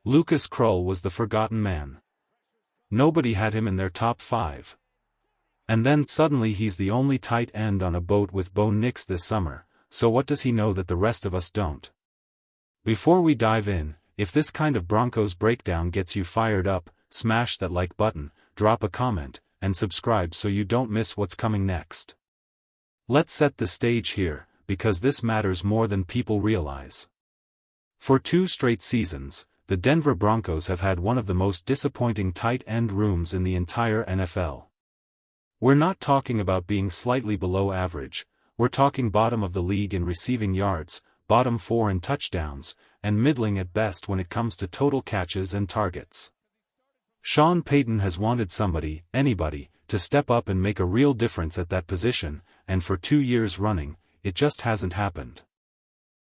Lucas Krull was the forgotten man. Nobody had him in their top 5. And then suddenly he's the only tight end on a boat with Bo Nix this summer, so what does he know that the rest of us don't? Before we dive in, if this kind of Broncos breakdown gets you fired up, smash that like button, drop a comment, and subscribe so you don't miss what's coming next. Let's set the stage here, because this matters more than people realize. For 2 straight seasons, the Denver Broncos have had one of the most disappointing tight end rooms in the entire NFL. We're not talking about being slightly below average, we're talking bottom of the league in receiving yards, bottom 4 in touchdowns, and middling at best when it comes to total catches and targets. Sean Payton has wanted somebody, anybody, to step up and make a real difference at that position, and for 2 years running, it just hasn't happened.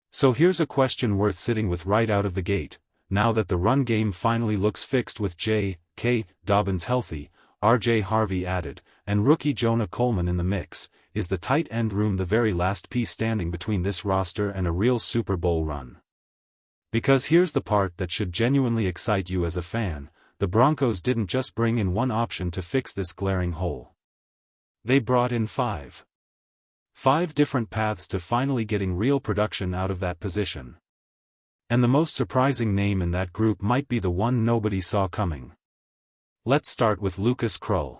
So here's a question worth sitting with right out of the gate. Now that the run game finally looks fixed with J.K. Dobbins healthy, R.J. Harvey added, and rookie Jonah Coleman in the mix, is the tight end room the very last piece standing between this roster and a real Super Bowl run? Because here's the part that should genuinely excite you as a fan: the Broncos didn't just bring in one option to fix this glaring hole. They brought in 5 different paths to finally getting real production out of that position. And the most surprising name in that group might be the one nobody saw coming. Let's start with Lucas Krull.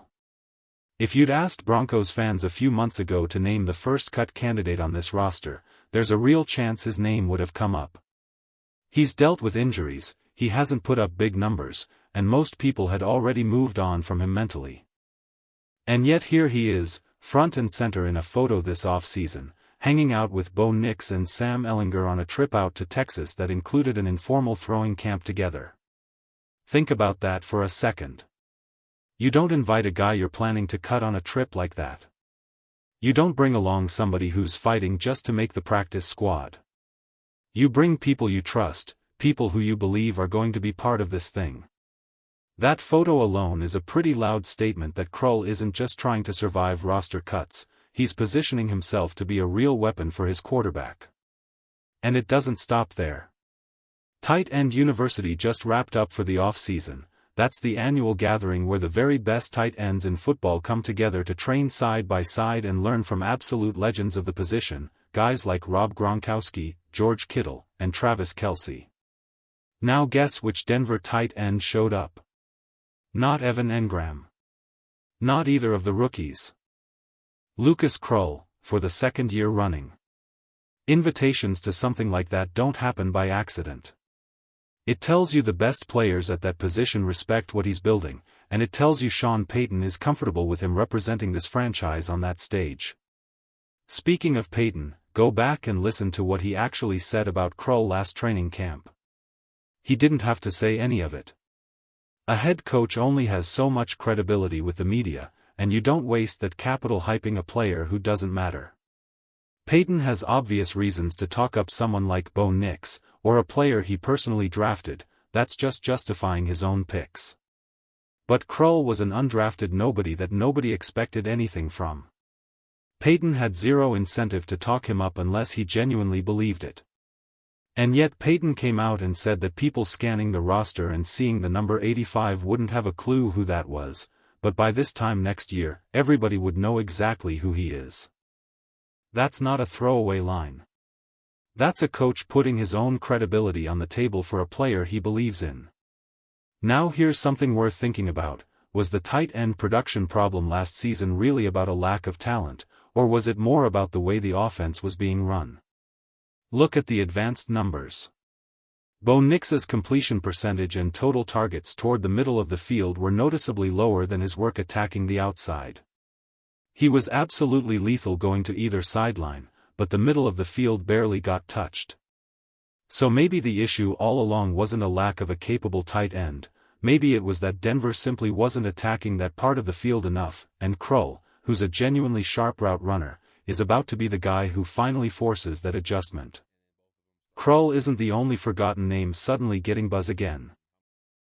If you'd asked Broncos fans a few months ago to name the first-cut candidate on this roster, there's a real chance his name would have come up. He's dealt with injuries, he hasn't put up big numbers, and most people had already moved on from him mentally. And yet here he is, front and center in a photo this off-season, hanging out with Bo Nix and Sam Ehlinger on a trip out to Texas that included an informal throwing camp together. Think about that for a second. You don't invite a guy you're planning to cut on a trip like that. You don't bring along somebody who's fighting just to make the practice squad. You bring people you trust, people who you believe are going to be part of this thing. That photo alone is a pretty loud statement that Krull isn't just trying to survive roster cuts, he's positioning himself to be a real weapon for his quarterback. And it doesn't stop there. Tight End University just wrapped up for the off-season. That's the annual gathering where the very best tight ends in football come together to train side by side and learn from absolute legends of the position, guys like Rob Gronkowski, George Kittle, and Travis Kelce. Now guess which Denver tight end showed up? Not Evan Engram. Not either of the rookies. Lucas Krull, for the 2nd year running. Invitations to something like that don't happen by accident. It tells you the best players at that position respect what he's building, and it tells you Sean Payton is comfortable with him representing this franchise on that stage. Speaking of Payton, go back and listen to what he actually said about Krull last training camp. He didn't have to say any of it. A head coach only has so much credibility with the media, and you don't waste that capital hyping a player who doesn't matter. Payton has obvious reasons to talk up someone like Bo Nix, or a player he personally drafted, that's just justifying his own picks. But Krull was an undrafted nobody that nobody expected anything from. Payton had zero incentive to talk him up unless he genuinely believed it. And yet Payton came out and said that people scanning the roster and seeing the number 85 wouldn't have a clue who that was, but by this time next year, everybody would know exactly who he is. That's not a throwaway line. That's a coach putting his own credibility on the table for a player he believes in. Now here's something worth thinking about: was the tight end production problem last season really about a lack of talent, or was it more about the way the offense was being run? Look at the advanced numbers. Bo Nix's completion percentage and total targets toward the middle of the field were noticeably lower than his work attacking the outside. He was absolutely lethal going to either sideline, but the middle of the field barely got touched. So maybe the issue all along wasn't a lack of a capable tight end, maybe it was that Denver simply wasn't attacking that part of the field enough, and Krull, who's a genuinely sharp route runner, is about to be the guy who finally forces that adjustment. Krull isn't the only forgotten name suddenly getting buzz again.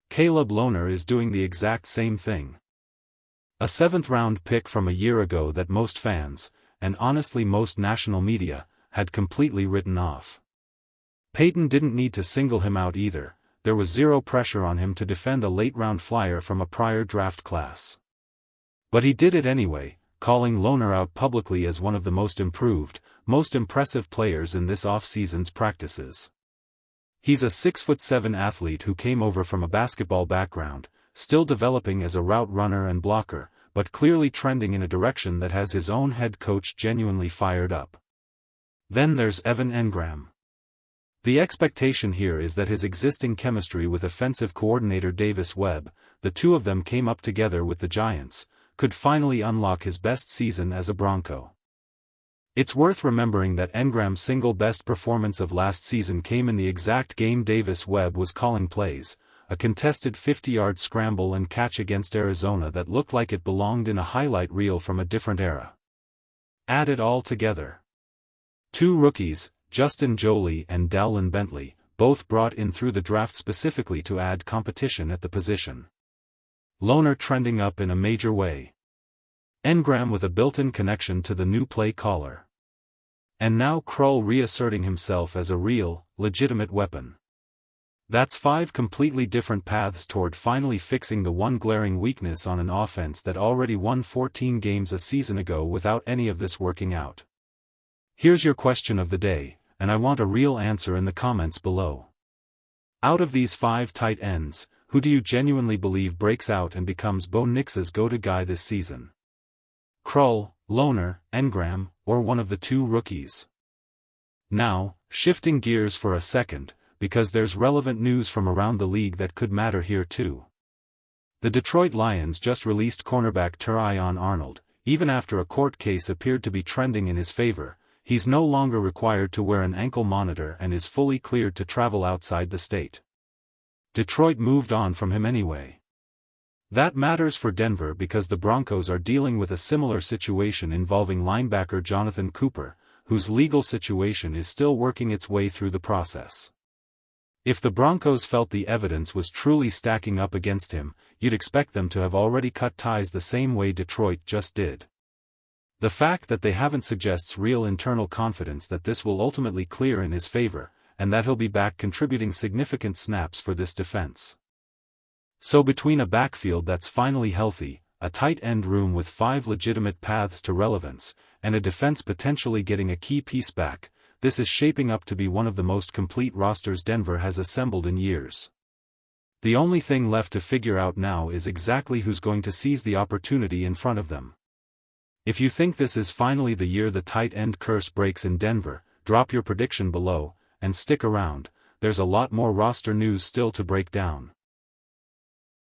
Caleb Lohner is doing the exact same thing. A 7th-round pick from a year ago that most fans, and honestly most national media, had completely written off. Payton didn't need to single him out either. there was zero pressure on him to defend a late-round flyer from a prior draft class. But he did it anyway, calling Lohner out publicly as one of the most improved, most impressive players in this off-season's practices. He's a 6'7" athlete who came over from a basketball background, still developing as a route runner and blocker, but clearly trending in a direction that has his own head coach genuinely fired up. Then there's Evan Engram. The expectation here is that his existing chemistry with offensive coordinator Davis Webb, the two of them came up together with the Giants, could finally unlock his best season as a Bronco. It's worth remembering that Engram's single best performance of last season came in the exact game Davis Webb was calling plays, a contested 50-yard scramble and catch against Arizona that looked like it belonged in a highlight reel from a different era. Add it all together. Two rookies, Justin Joly and Dowlin Bentley, both brought in through the draft specifically to add competition at the position. Lohner trending up in a major way. Engram with a built-in connection to the new play caller. And now Krull reasserting himself as a real, legitimate weapon. That's 5 completely different paths toward finally fixing the one glaring weakness on an offense that already won 14 games a season ago without any of this working out. Here's your question of the day, and I want a real answer in the comments below. Out of these 5 tight ends, who do you genuinely believe breaks out and becomes Bo Nix's go-to guy this season? Krull, Lohner, Engram, or one of the two rookies? Now, shifting gears for a second, because there's relevant news from around the league that could matter here too. The Detroit Lions just released cornerback Terrion Arnold. Even after a court case appeared to be trending in his favor, he's no longer required to wear an ankle monitor and is fully cleared to travel outside the state. Detroit moved on from him anyway. That matters for Denver because the Broncos are dealing with a similar situation involving linebacker Jonathan Cooper, whose legal situation is still working its way through the process. If the Broncos felt the evidence was truly stacking up against him, you'd expect them to have already cut ties the same way Detroit just did. The fact that they haven't suggests real internal confidence that this will ultimately clear in his favor, and that he'll be back contributing significant snaps for this defense. So between a backfield that's finally healthy, a tight end room with 5 legitimate paths to relevance, and a defense potentially getting a key piece back, this is shaping up to be one of the most complete rosters Denver has assembled in years. The only thing left to figure out now is exactly who's going to seize the opportunity in front of them. If you think this is finally the year the tight end curse breaks in Denver, drop your prediction below, and stick around, there's a lot more roster news still to break down.